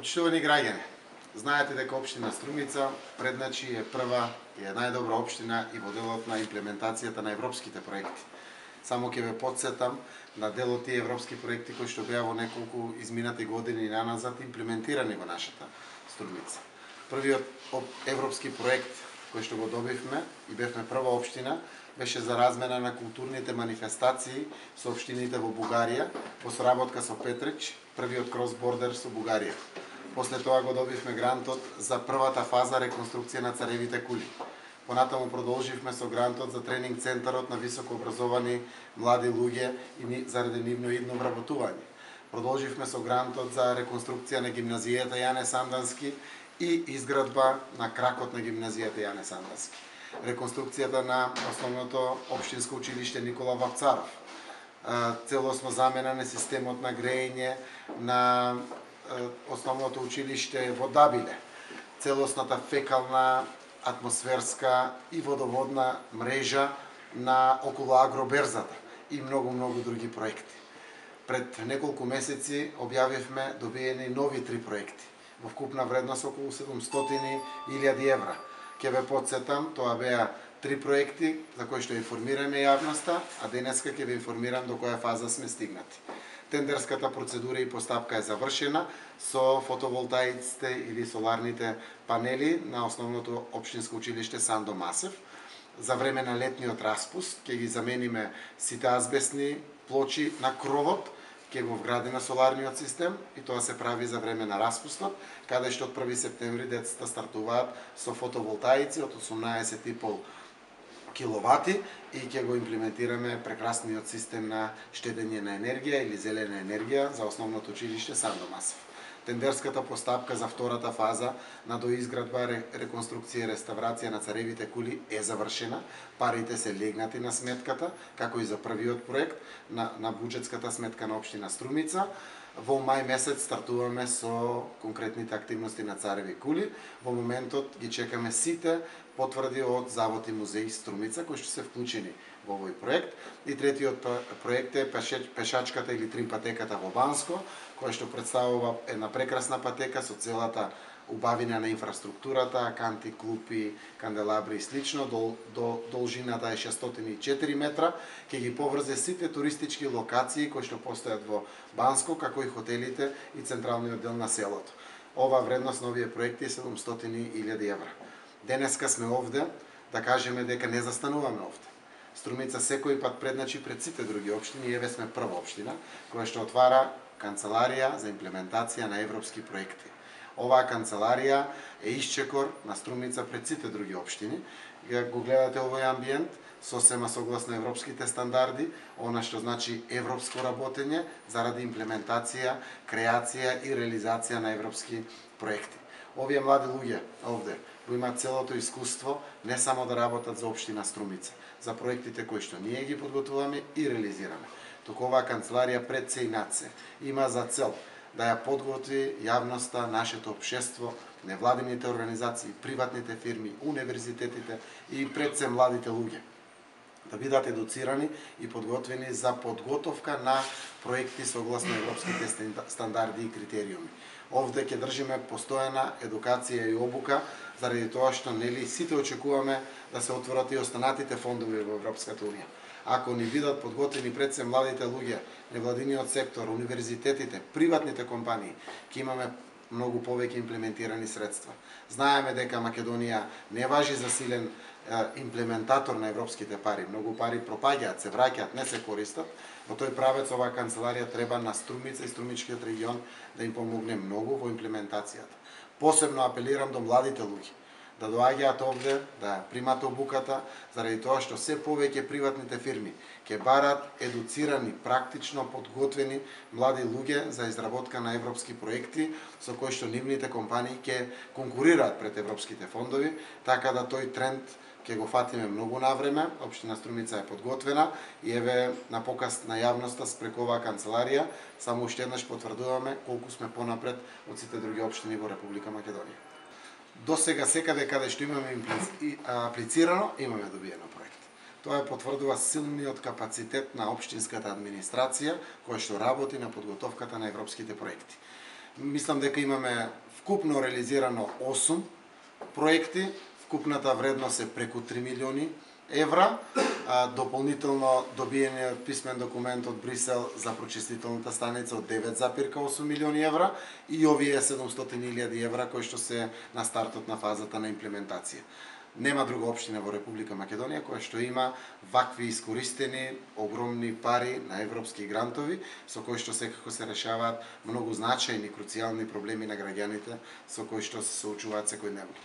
Почитувани граѓани, знаете дека општина Струмица предначи е прва и е најдобра општина и во делот на имплементацијата на европските проекти. Само ќе ве потсетам на дел од тие европски проекти кои што беа во неколку изминати години наназад имплементирани во нашата Струмица. Првиот европски проект кој што го добивме и бевме прва општина беше за размена на културните манифестации со општините во Бугарија во соработка со Петрич, првиот крос-бордер со Бугарија. После тоа го добивме грантот за првата фаза реконструкција на царевите кули. Понатаму продолживме со грантот за тренинг центарот на високо образовани млади луѓе и заради нивно идно вработување. Продолживме со грантот за реконструкција на гимназијата Јане Сандански и изградба на кракот на гимназијата Јане Сандански. Реконструкцијата на основното општинско училиште Никола Вапцаров. Целосно замена на системот на грејење на основното училиште во Дабиле. Целосната фекална, атмосферска и водоводна мрежа на околу Агроберзата и многу други проекти. Пред неколку месеци објавивме добиени нови 3 проекти во вкупна вредност околу 700.000 евра. Ќе ве потсетам, тоа беа 3 проекти за кои што информираме јавноста, а денеска ќе ве информирам до која фаза сме стигнати. Тендерската процедура и постапка е завршена со фотоволтаиците или соларните панели на основното општинско училиште Сандо Масев. За време на летниот распуст ќе ги замениме сите азбестни плочи на кровот, ќе го вградиме соларниот систем и тоа се прави за време на распустот, каде што од 1 септември децата стартуваат со фотоволтаици од 18,5 киловати и ќе го имплементираме прекрасниот систем на штедење на енергија или зелена енергија за основното училиште Сандо Масев. Тендерската постапка за втората фаза на доизградба, реконструкција и реставрација на царевите кули е завршена. Парите се легнати на сметката, како и за првиот проект на буџетската сметка на општина Струмица. Во мај месец стартуваме со конкретните активности на цареви кули. Во моментот ги чекаме сите потврди од Завод и музеј Струмица кои што се вклучени во овој проект. И третиот проект е пешачката или тримпатеката во Банско, која што представува една прекрасна патека со целата убавина на инфраструктурата, канти, клупи, канделабри и слично. Должината е 604 метра. Ќе ги поврзе сите туристички локации кои што постојат во Банско, како и хотелите и централниот дел на селото. Ова вредност на овие проекти е 700.000 евра. Денеска сме овде да кажеме дека не застануваме овде. Струмица секој пат предначи пред сите други општини и еве сме прва општина која што отвара канцеларија за имплементација на европски проекти. Оваа канцеларија е исчекор на Струмица пред сите други општини. Го гледате овој амбиент, сосема согласно европските стандарди, она што значи европско работење заради имплементација, креација и реализација на европски проекти. Овие млади луѓе овде го имаат целото искуство не само да работат за општина Струмица, за проектите кои што ние ги подготвуваме и реализираме. Туку оваа канцеларија пред се и над се има за цел да ја подготви јавноста, нашето општество, невладините организации, приватните фирми, универзитетите и пред се младите луѓе да бидат едуцирани и подготвени за подготовка на проекти согласно европските стандарди и критериуми. Овде ќе држиме постојана едукација и обука, заради тоа што нели сите очекуваме да се отворат и останатите фондови во Европската унија. Ако ни бидат подготвени пред се младите луѓе, невладиниот сектор, универзитетите, приватните компании, ќе имаме многу повеќе имплементирани средства. Знаеме дека Македонија не важи за силен имплементатор на европските пари. Многу пари пропаѓаат, се враќаат, не се користат. Во тој правец оваа канцеларија треба на Струмица и Струмичкиот регион да им помогне многу во имплементацијата. Посебно апелирам до младите луѓе да доаѓаат овде, да примат обуката, заради тоа што се повеќе приватните фирми ќе барат едуцирани, практично подготвени млади луѓе за изработка на европски проекти со кои што нивните компании ќе конкурираат пред европските фондови, така да тој тренд ќе го фатиме многу навреме. Општина Струмица е подготвена и еве на показ на јавноста спреку оваа канцеларија само уште еднаш потврдуваме колку сме понапред од сите други општини во Република Македонија. До сега секаде каде што имаме аплицирано, имаме добиено проект. Тоа потврдува силниот капацитет на општинската администрација која што работи на подготовката на европските проекти. Мислам дека имаме вкупно реализирано 8 проекти, вкупната вредност е преку 3 милиони евра, дополнително добиениот писмен документ од Брисел за прочистителната станица од 9,8 милиони евра и овие 700.000 евра кои што се на стартот на фазата на имплементација. Нема друга општина во Република Македонија која што има вакви искористени огромни пари на европски грантови со кои што секако се решаваат многу значајни круцијални проблеми на граѓаните со кои што се соочуваат секојдневно.